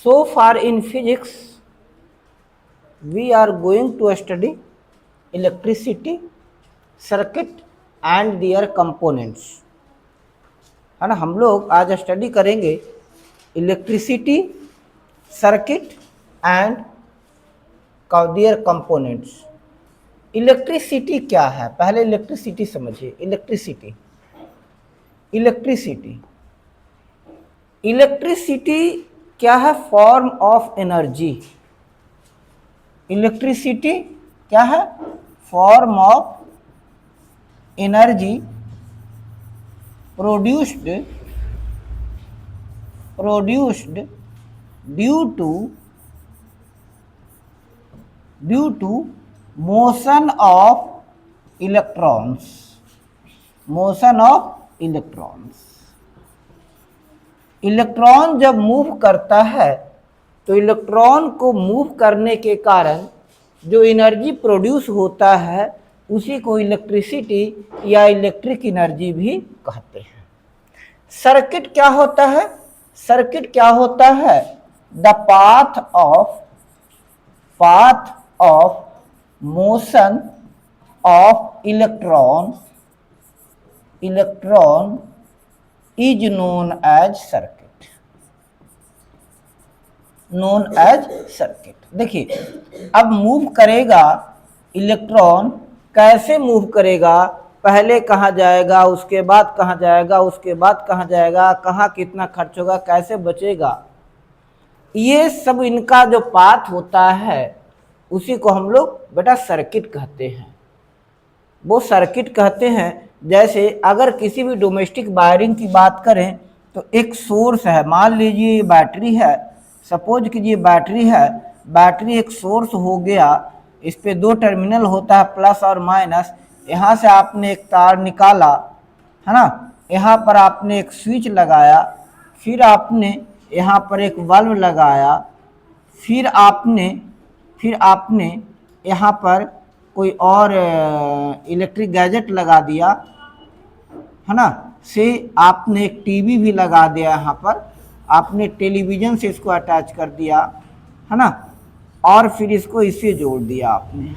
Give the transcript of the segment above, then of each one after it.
So far in physics, we are going to study electricity, circuit and their components, है ना। हम लोग आज स्टडी करेंगे electricity, circuit and there components. Electricity क्या है, पहले इलेक्ट्रिसिटी समझिए। इलेक्ट्रिसिटी इलेक्ट्रिसिटी इलेक्ट्रिसिटी क्या है? Form of energy. इलेक्ट्रिसिटी क्या है? Form of energy produced due to motion of electrons. Motion of electrons. Electron जब मूव करता है तो इलेक्ट्रॉन को मूव करने के कारण जो एनर्जी प्रोड्यूस होता है उसी को इलेक्ट्रिसिटी या इलेक्ट्रिक एनर्जी भी कहते हैं। सर्किट क्या होता है? सर्किट क्या होता है? The path of motion of electron is known as circuit. देखिए, अब मूव करेगा इलेक्ट्रॉन, कैसे मूव करेगा? पहले कहाँ जाएगा, उसके बाद कहाँ जाएगा, उसके बाद कहाँ जाएगा, कहाँ कितना खर्च होगा, कैसे बचेगा, ये सब इनका जो पाथ होता है उसी को हम लोग बेटा सर्किट कहते हैं। वो सर्किट कहते हैं। जैसे अगर किसी भी डोमेस्टिक वायरिंग की बात करें तो एक सोर्स है, मान लीजिए ये बैटरी है, सपोज कीजिए बैटरी है, बैटरी एक सोर्स हो गया, इस पे दो टर्मिनल होता है प्लस और माइनस। यहाँ से आपने एक तार निकाला, है ना, यहाँ पर आपने एक स्विच लगाया, फिर आपने यहाँ पर एक बल्ब लगाया, फिर आपने यहाँ पर कोई और इलेक्ट्रिक गैजेट लगा दिया, है ना, से आपने एक टीवी भी लगा दिया, यहाँ पर आपने टेलीविज़न से इसको अटैच कर दिया, है ना, और फिर इसको इससे जोड़ दिया आपने।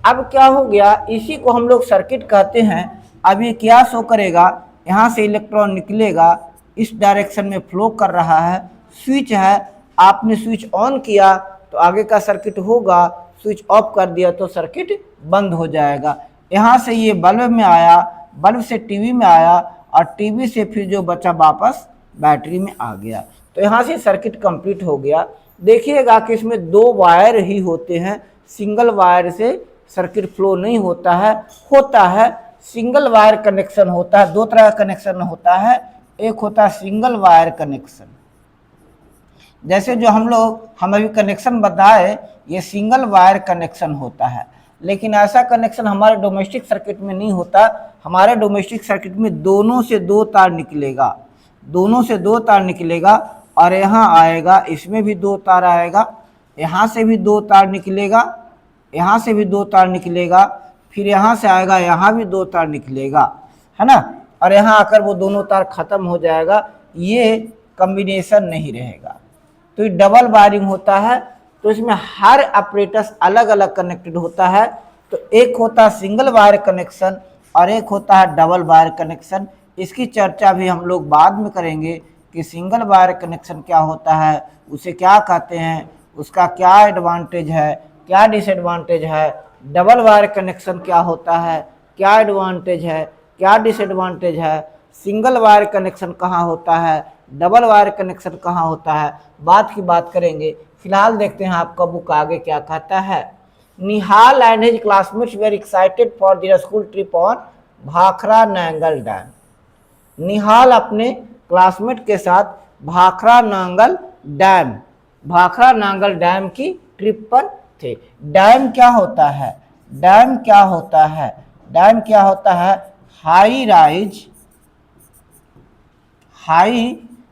अब क्या हो गया? इसी को हम लोग सर्किट कहते हैं। अब ये क्या शो करेगा? यहाँ से इलेक्ट्रॉन निकलेगा, इस डायरेक्शन में फ्लो कर रहा है, स्विच है, आपने स्विच ऑन किया तो आगे का सर्किट होगा, स्विच ऑफ कर दिया तो सर्किट बंद हो जाएगा। यहाँ से ये बल्ब में आया, बल्ब से टीवी में आया, और टीवी से फिर जो बचा वापस बैटरी में आ गया। तो यहाँ से सर्किट कंप्लीट हो गया। देखिएगा कि इसमें दो वायर ही होते हैं, सिंगल वायर से सर्किट फ्लो नहीं होता है सिंगल वायर कनेक्शन होता है। दो तरह का कनेक्शन होता है, एक होता है सिंगल वायर कनेक्शन, जैसे जो हम अभी कनेक्शन बताए ये सिंगल वायर कनेक्शन होता है। लेकिन ऐसा कनेक्शन हमारे डोमेस्टिक सर्किट में नहीं होता। हमारे डोमेस्टिक सर्किट में दोनों से दो तार निकलेगा, और यहाँ आएगा, इसमें भी दो तार आएगा, यहाँ से भी दो तार निकलेगा, यहाँ से भी दो तार निकलेगा, फिर यहाँ से आएगा, यहाँ भी दो तार निकलेगा, है ना, और यहाँ आकर वो दोनों तार खत्म हो जाएगा। ये कॉम्बिनेशन नहीं रहेगा। तो ये डबल वायरिंग होता है। तो इसमें हर ऑपरेटर्स अलग अलग कनेक्टेड होता है। तो एक होता है सिंगल वायर कनेक्शन और एक होता है डबल वायर कनेक्शन। इसकी चर्चा भी हम लोग बाद में करेंगे कि सिंगल वायर कनेक्शन क्या होता है, उसे क्या कहते हैं, उसका क्या एडवांटेज है, क्या डिसएडवांटेज है, डबल वायर कनेक्शन क्या होता है, क्या एडवांटेज है, क्या डिसएडवांटेज है, सिंगल वायर कनेक्शन कहाँ होता है, डबल वायर कनेक्शन कहाँ होता है, बात की बात करेंगे। फिलहाल देखते हैं आपका बुक आगे क्या कहता है। Nihal and his classmates were excited for their school trip on Bhakra Nangal dam. Nihal अपने क्लासमेट के साथ भाखरा नांगल डैम की ट्रिप पर थे। डैम क्या होता है? डैम क्या होता है? High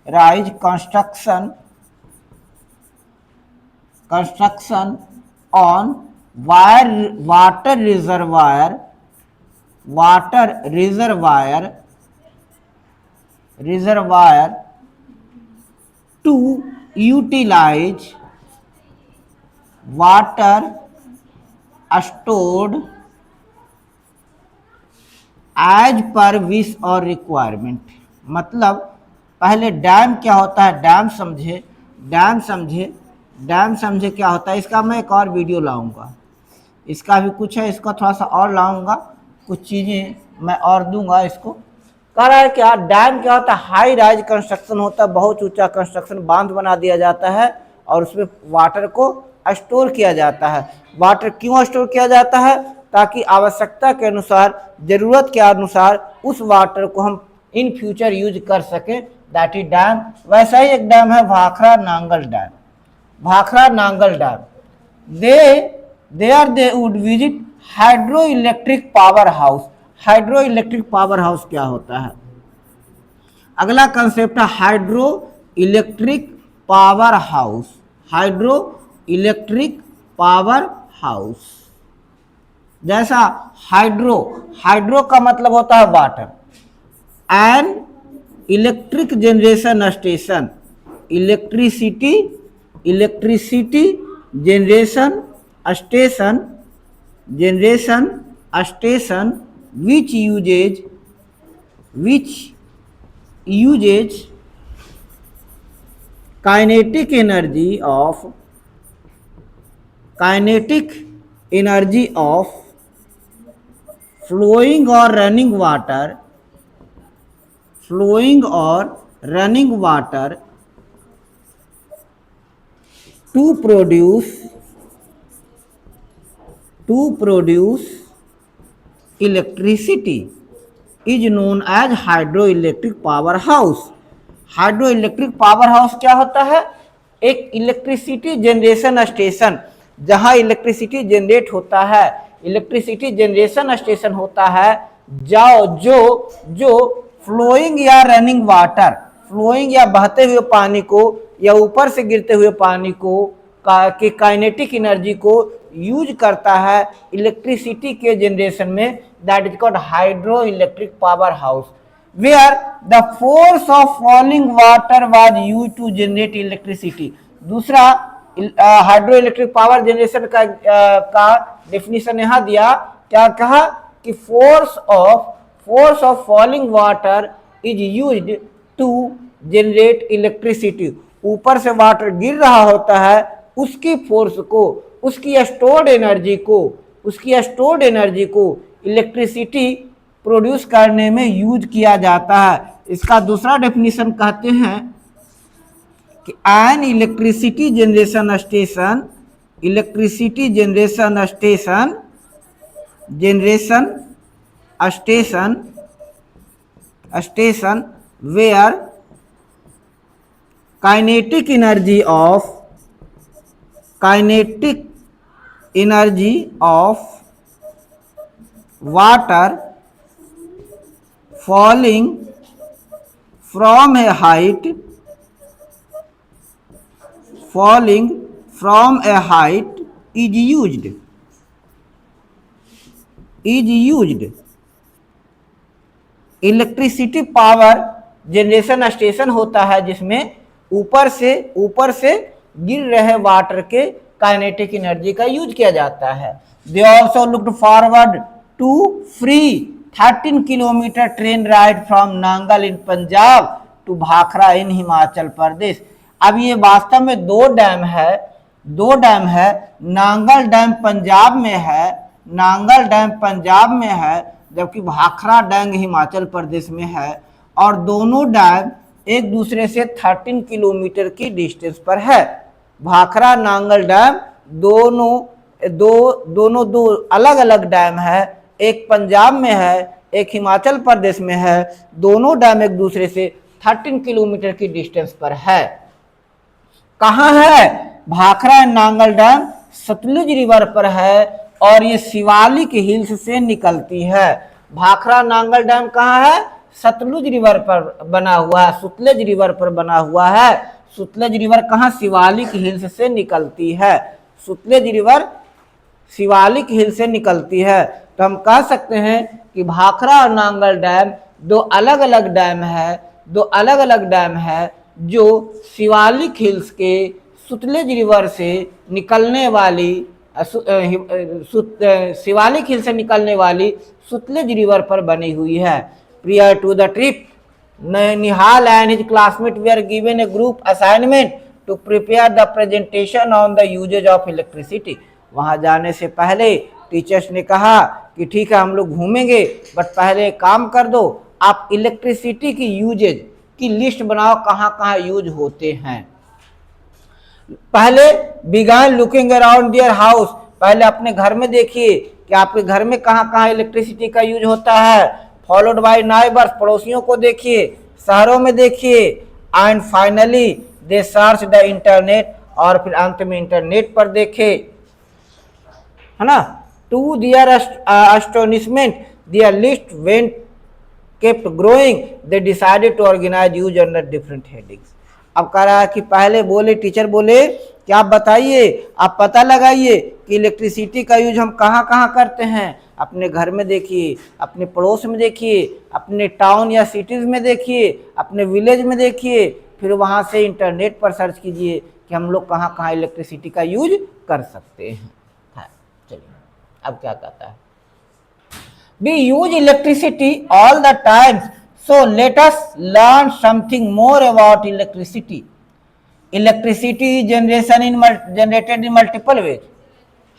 rise construction on water reservoir to utilise water stored as per wish और रिक्वायरमेंट। मतलब पहले डैम क्या होता है, डैम समझे, डैम समझे, डैम समझे क्या होता है। इसका मैं एक और वीडियो लाऊंगा, इसका भी कुछ है, इसका थोड़ा सा और लाऊंगा, कुछ चीज़ें मैं और दूंगा इसको। कह रहा है क्या, डैम क्या होता है, हाई राइज कंस्ट्रक्शन होता है, बहुत ऊंचा कंस्ट्रक्शन, बांध बना दिया जाता है और उसमें वाटर को स्टोर किया जाता है। वाटर क्यों स्टोर किया जाता है, ताकि आवश्यकता के अनुसार, ज़रूरत के अनुसार उस वाटर को हम इन फ्यूचर यूज कर सकें, दैट इज डैम। वैसा ही एक डैम है Bhakra Nangal dam. Bhakra Nangal dam they would visit hydro electric power house. Hydro electric power house क्या होता है, अगला कंसेप्ट है hydro electric power house. Hydro electric power house, जैसा हाइड्रो, हाइड्रो का मतलब होता है water, an electric generation station, electricity, electricity generation station, generation station which uses kinetic energy of flowing or running water, flowing or running water to produce electricity is known as hydroelectric power house। Hydroelectric power house क्या होता है, एक electricity generation station, जहां electricity generate होता है, electricity generation station होता है जो फ्लोइंग या रनिंग वाटर, फ्लोइंग या बहते हुए पानी को या ऊपर से गिरते हुए पानी को के काइनेटिक एनर्जी को यूज करता है इलेक्ट्रिसिटी के जनरेशन में, that is called hydro electric power house, where the force of falling water was use to generate electricity. दूसरा हाइड्रो इलेक्ट्रिक पावर जनरेशन का डेफिनेशन यहां दिया, क्या कहा कि force of falling water is used to generate electricity. ऊपर से water गिर रहा होता है, उसकी फोर्स को, उसकी स्टोर्ड एनर्जी को इलेक्ट्रिसिटी प्रोड्यूस करने में यूज किया जाता है। इसका दूसरा डेफिनेशन कहते हैं कि an electricity generation station, electricity generation station, station where kinetic energy of water falling from a height is used electricity power generation station होता है जिसमें ऊपर से गिर रहे वाटर के काइनेटिक एनर्जी का यूज किया जाता है। They also looked forward to free 13 kilometre train ride from Nangal in Punjab to Bhakra in Himachal Pradesh. अब ये वास्तव में दो डैम है, नांगल डैम पंजाब में है, जबकि भाखड़ा डैम हिमाचल प्रदेश में है, और दोनों डैम एक दूसरे से 13 किलोमीटर की डिस्टेंस पर है। भाखड़ा नांगल डैम दोनों दो अलग अलग डैम है, एक पंजाब में है, एक हिमाचल प्रदेश में है। दोनों डैम एक दूसरे से 13 किलोमीटर की डिस्टेंस पर है। कहाँ है भाखड़ा नांगल डैम? सतलुज रिवर पर है और ये शिवालिक हिल्स से निकलती है। भाखड़ा नांगल डैम कहाँ है? सतलुज रिवर पर बना हुआ है, सतलुज रिवर पर बना हुआ है। सतलुज रिवर कहाँ? शिवालिक हिल्स से निकलती है। सतलुज रिवर शिवालिक हिल से निकलती है। तो हम कह सकते हैं कि भाखड़ा और नांगल डैम दो अलग अलग डैम है, जो शिवालिक हिल्स के सुतलेज रिवर से निकलने वाली शिवालिक हिल से निकलने वाली सुतलेज रिवर पर बनी हुई है। Prior to the trip, Nihal and his classmates were given a group assignment to prepare the presentation on the usage of electricity. वहां जाने से पहले टीचर्स ने कहा कि ठीक है हम लोग घूमेंगे, बट पहले काम कर दो, आप इलेक्ट्रिसिटी की यूजेज की लिस्ट बनाओ, कहाँ कहाँ यूज होते हैं। पहले began looking around their house, पहले अपने घर में देखिए कि आपके घर में कहाँ कहाँ इलेक्ट्रिसिटी का यूज होता है। फॉलोड बाय नाइबर्स, पड़ोसियों को देखिए, शहरों में देखिए। And finally they search the internet, और फिर अंत में इंटरनेट पर देखे, है ना। To their astonishment their list went kept growing, they decided to organize use under different headings. अब कह रहा है कि पहले बोले, टीचर बोले कि आप बताइए, आप पता लगाइए कि इलेक्ट्रिसिटी का यूज हम कहाँ कहाँ करते हैं। अपने घर में देखिए, अपने पड़ोस में देखिए, अपने टाउन या सिटीज में देखिए, अपने विलेज में देखिए, फिर वहाँ से इंटरनेट पर सर्च कीजिए कि हम लोग कहाँ कहाँ इलेक्ट्रिसिटी का यूज कर सकते हैं। चलिए अब क्या कहता है, we use electricity all the time, so let us learn something more about electricity. Electricity is generated in multiple ways.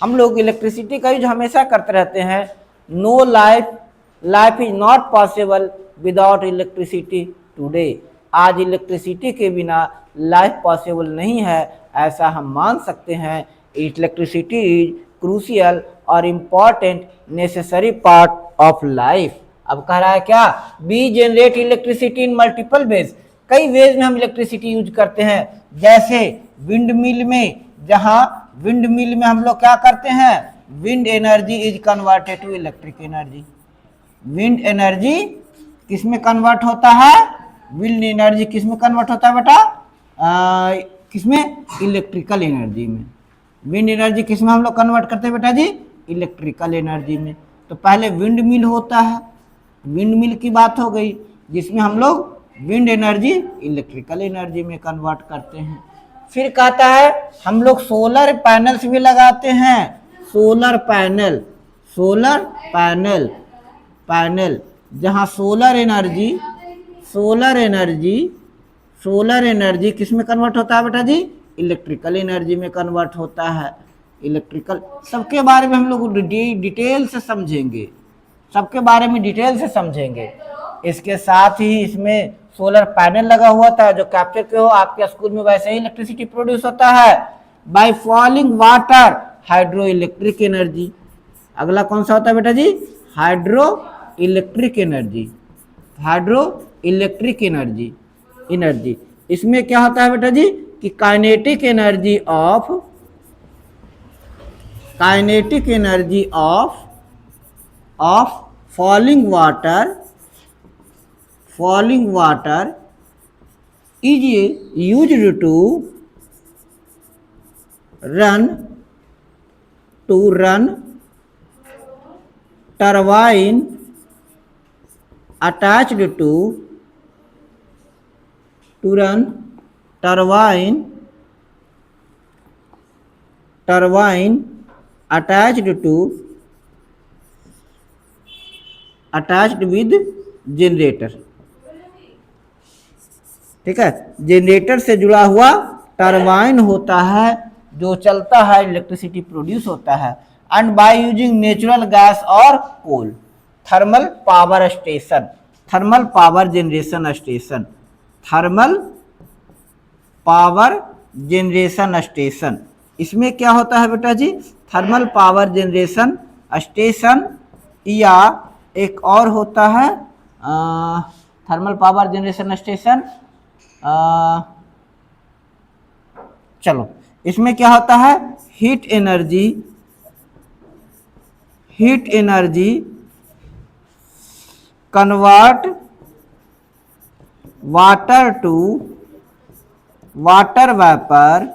हम लोग इलेक्ट्रिसिटी का यूज हमेशा करते रहते हैं। No life is not possible without electricity today, आज इलेक्ट्रिसिटी के बिना लाइफ पॉसिबल नहीं है, ऐसा हम मान सकते हैं। इलेक्ट्रिसिटी इज क्रूशियल और important necessary part of life. अब कह रहा है क्या, we generate electricity in multiple ways, कई वेज में हम इलेक्ट्रिसिटी यूज करते हैं। जैसे विंड मिल में, जहां विंड मिल में हम लोग क्या करते हैं, wind energy is converted to electric energy. Wind energy किस में कन्वर्ट होता है, विंड एनर्जी किस में कन्वर्ट होता है बेटा, किसमें, इलेक्ट्रिकल एनर्जी में। विंड एनर्जी किस में हम लोग कन्वर्ट करते हैं बेटा जी, इलेक्ट्रिकल एनर्जी में। तो पहले विंड मिल होता है, विंड मिल की बात हो गई, जिसमें हम लोग विंड एनर्जी इलेक्ट्रिकल एनर्जी में कन्वर्ट करते हैं। फिर कहता है हम लोग सोलर पैनल्स भी लगाते हैं। Solar panel, solar panel, panel जहाँ सोलर एनर्जी किस में कन्वर्ट होता है बेटा जी, इलेक्ट्रिकल एनर्जी में कन्वर्ट होता है। इलेक्ट्रिकल, सबके बारे में हम लोग डिटेल से समझेंगे, सबके बारे में डिटेल से समझेंगे। इसके साथ ही इसमें सोलर पैनल लगा हुआ था, जो कैप्चर के हो आपके स्कूल में, वैसे ही इलेक्ट्रिसिटी प्रोड्यूस होता है by falling water, hydro electric energy. अगला कौन सा होता है बेटा जी, hydro electric energy, hydro electric energy. इसमें क्या होता है बेटा जी कि kinetic energy of falling water is used to run turbine attached to attached with generator. ठीक है, जनरेटर से जुड़ा हुआ टरबाइन होता है जो चलता है, इलेक्ट्रिसिटी प्रोड्यूस होता है। And by using natural gas और coal, thermal power station, thermal power generation station, thermal power generation station. इसमें क्या होता है बेटा जी, थर्मल पावर जनरेशन स्टेशन, या एक और होता है थर्मल पावर जनरेशन स्टेशन। चलो, इसमें क्या होता है, heat energy convert water to water vapour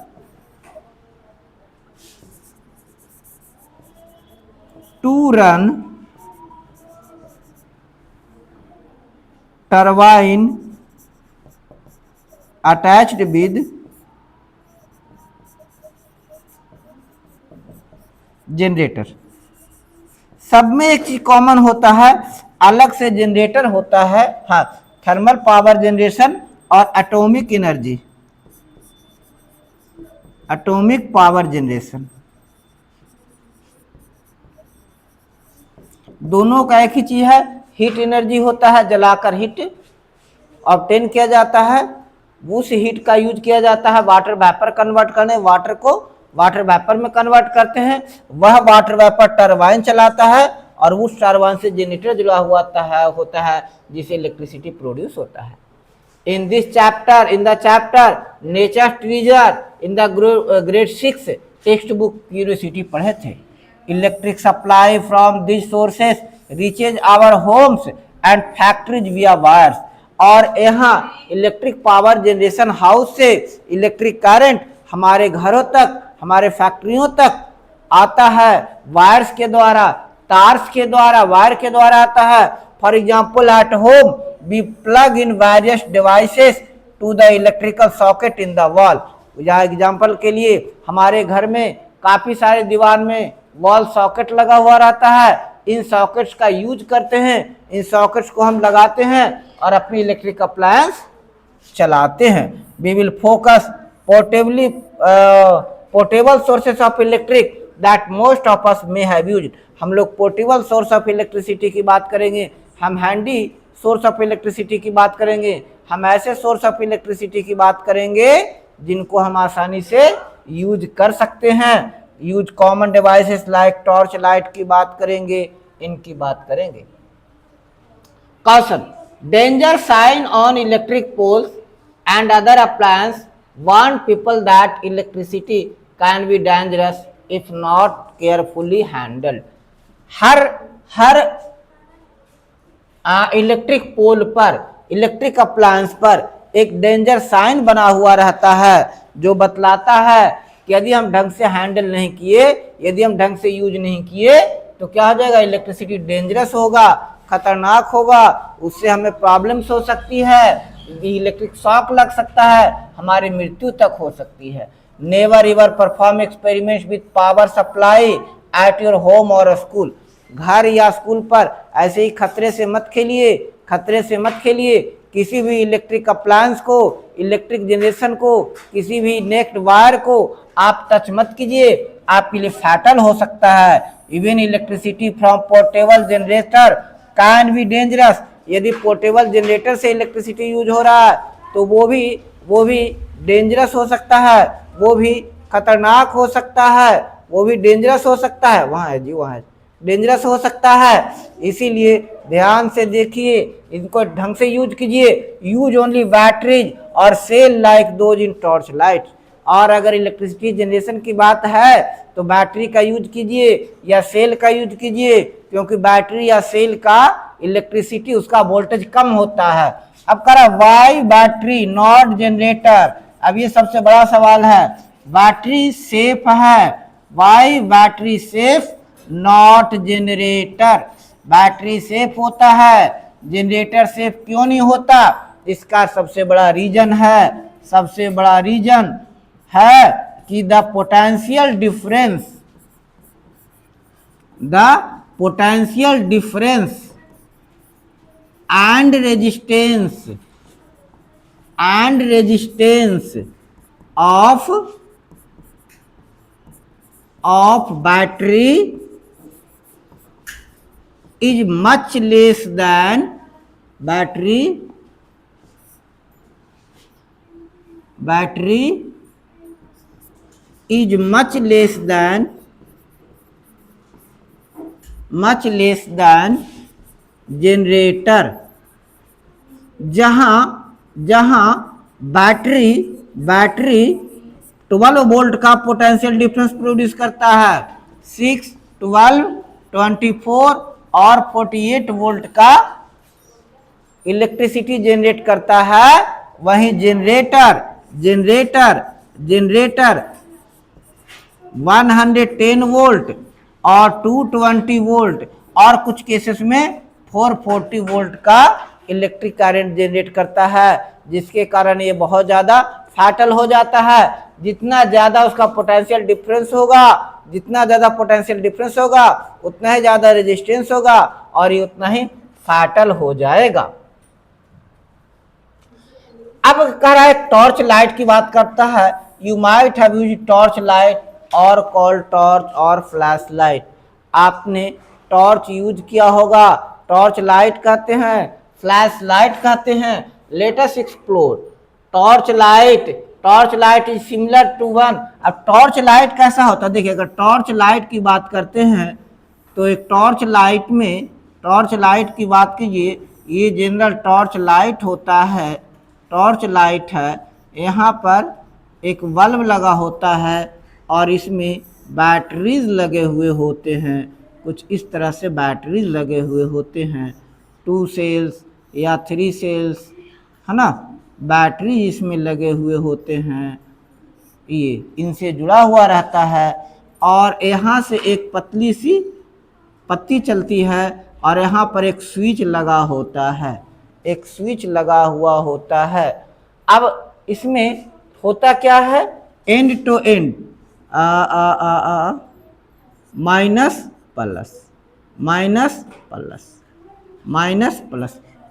to run turbine attached with generator. सब में एक चीज कॉमन होता है, अलग से जनरेटर होता है। हाँ, थर्मल पावर जनरेशन और atomic energy, atomic power generation, दोनों का एक ही चीज है, हीट एनर्जी होता है, जलाकर हीट ऑब्टेन किया जाता है। उस हीट का यूज किया जाता है वाटर वेपर कन्वर्ट करने, वाटर को वाटर वेपर में कन्वर्ट करते हैं। वह वाटर वेपर टरबाइन चलाता है और उस टरबाइन से जनरेटर जुड़ा हुआ होता है जिसे इलेक्ट्रिसिटी प्रोड्यूस होता है। In this chapter, in the chapter nature treasure, in the grade 6 text book curiosity पढ़े थे। Electric supply from this sources reaches our homes and factories via wires. और यहाँ इलेक्ट्रिक पावर जनरेशन हाउस से electric current हमारे घरों तक, हमारे फैक्ट्रियों तक आता है वायर्स के द्वारा, तार्स के द्वारा, वायर के द्वारा आता है। For example at home we plug in various devices to the electrical socket in the wall. यहाँ एग्जाम्पल के लिए हमारे घर में काफी सारे दीवार में वॉल सॉकेट लगा हुआ रहता है, इन सॉकेट्स का यूज करते हैं, इन सॉकेट्स को हम लगाते हैं और अपनी इलेक्ट्रिक अप्लायंस चलाते हैं। We will focus portable sources of electric that most of us may have used. हम लोग पोर्टेबल सोर्स ऑफ इलेक्ट्रिसिटी की बात करेंगे, हम हैंडी सोर्स ऑफ इलेक्ट्रिसिटी की बात करेंगे, हम ऐसे सोर्स ऑफ इलेक्ट्रिसिटी की बात करेंगे जिनको हम आसानी से यूज कर सकते हैं। Use common devices like torch light की बात करेंगे, इनकी बात करेंगे। Caution: danger sign on electric poles and other appliances warn people that electricity can be dangerous if not carefully handled. हर इलेक्ट्रिक पोल पर, इलेक्ट्रिक अप्लायंस पर एक डेंजर साइन बना हुआ रहता है जो बतलाता है कि यदि हम ढंग से हैंडल नहीं किए, यदि हम ढंग से यूज नहीं किए तो क्या हो जाएगा, इलेक्ट्रिसिटी डेंजरस होगा, खतरनाक होगा, उससे हमें प्रॉब्लम्स हो सकती है, इलेक्ट्रिक शॉक लग सकता है, हमारी मृत्यु तक हो सकती है। Never ever perform experiments with power supply at your home और स्कूल। घर या स्कूल पर ऐसे ही खतरे से मत खेलिए, खतरे से मत खेलिए। किसी भी इलेक्ट्रिक अप्लायंस को, इलेक्ट्रिक जनरेशन को, किसी भी नेक्ड वायर को आप टच मत कीजिए, आपके लिए फैटल हो सकता है। Even electricity from portable generator can be dangerous. यदि पोर्टेबल जनरेटर से इलेक्ट्रिसिटी यूज हो रहा है तो वो भी डेंजरस हो सकता है, वो भी खतरनाक हो सकता है, वो भी डेंजरस हो सकता है। वहाँ है जी, वहाँ है, डेंजरस हो सकता है। इसीलिए ध्यान से देखिए, इनको ढंग से यूज कीजिए। यूज ओनली बैटरीज और cell like those in torch light. और अगर इलेक्ट्रिसिटी जनरेशन की बात है तो बैटरी का यूज कीजिए या सेल का यूज कीजिए, क्योंकि बैटरी या सेल का इलेक्ट्रिसिटी, उसका वोल्टेज कम होता है। अब करा वाई बैटरी नॉट जनरेटर। अब ये सबसे बड़ा सवाल है, बैटरी सेफ है, why battery safe not generator. Battery safe होता है, जनरेटर सेफ क्यों नहीं होता? इसका सबसे बड़ा रीजन है कि the potential difference and resistance of battery is much less than battery is much less than generator। जहां बैटरी 12 वोल्ट का पोटेंशियल डिफरेंस प्रोड्यूस करता है, 6, 12, 24 और 48 वोल्ट का इलेक्ट्रिसिटी जनरेट करता है, वहीं जनरेटर 110 वोल्ट और 220 वोल्ट और कुछ केसेस में 440 वोल्ट का इलेक्ट्रिक करंट जनरेट करता है। जिसके कारण ये बहुत ज़्यादा फैटल हो जाता है। जितना ज़्यादा उसका पोटेंशियल डिफरेंस होगा, जितना ज़्यादा पोटेंशियल डिफरेंस होगा उतना ही ज़्यादा रेजिस्टेंस होगा और ये उतना ही फैटल हो जाएगा। अब कह रहा है टॉर्च लाइट की बात करता है। You might have used torch light और कॉल टॉर्च और फ्लैश लाइट। आपने टॉर्च यूज किया होगा, टॉर्च लाइट कहते हैं, फ्लैश लाइट कहते हैं। Let us explore torch light is similar to one. अब टॉर्च लाइट कैसा होता है देखिए, अगर टॉर्च लाइट की बात करते हैं तो एक टॉर्च लाइट की बात कीजिए, ये जनरल टॉर्च लाइट होता है, टॉर्च लाइट है। यहाँ पर एक बल्ब लगा होता है और इसमें बैटरीज लगे हुए होते हैं, कुछ इस तरह से बैटरीज लगे हुए होते हैं, 2 सेल्स या 3 सेल्स, है ना, बैटरी इसमें लगे हुए होते हैं, ये इनसे जुड़ा हुआ रहता है। और यहाँ से एक पतली सी पत्ती चलती है और यहाँ पर एक स्विच लगा होता है, एक स्विच लगा हुआ होता है। अब इसमें होता क्या है, end to end minus plus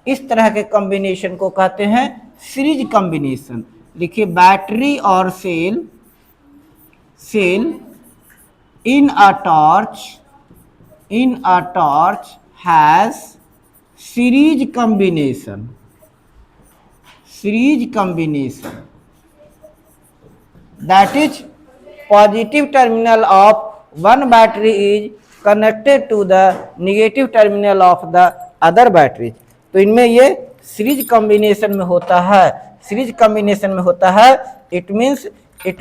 इस तरह के कॉम्बिनेशन को कहते हैं सीरीज कॉम्बिनेशन। लिखिए बैटरी और cell in a torch has series combination that is positive terminal of one battery is connected to the negative terminal of the other battery। तो इनमें ये सीरीज कॉम्बिनेशन में होता है, इट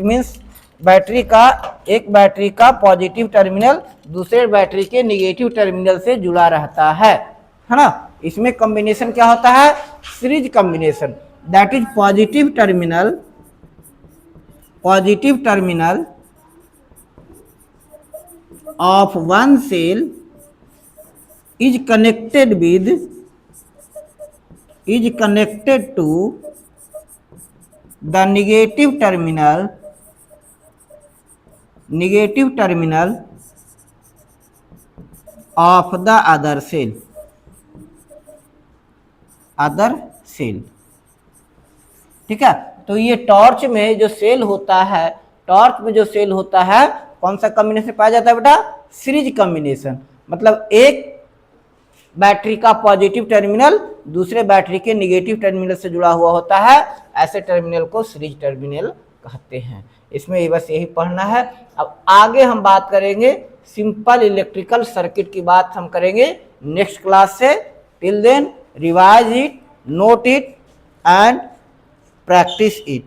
मीन्स बैटरी का, एक बैटरी का पॉजिटिव टर्मिनल दूसरे बैटरी के नेगेटिव टर्मिनल से जुड़ा रहता है ना। इसमें कॉम्बिनेशन क्या होता है, series combination, that is positive terminal of one cell is connected to the negative terminal of the other cell। ठीक है, तो ये टॉर्च में जो सेल होता है, कौन सा कॉम्बिनेशन पाया जाता है बेटा, सीरीज कॉम्बिनेशन। मतलब एक बैटरी का पॉजिटिव टर्मिनल दूसरे बैटरी के नेगेटिव टर्मिनल से जुड़ा हुआ होता है, ऐसे टर्मिनल को सीरीज टर्मिनल कहते हैं। इसमें बस यही पढ़ना है। अब आगे हम बात करेंगे सिंपल इलेक्ट्रिकल सर्किट की बात हम करेंगे नेक्स्ट क्लास से। Till then revise it, note it and practice it।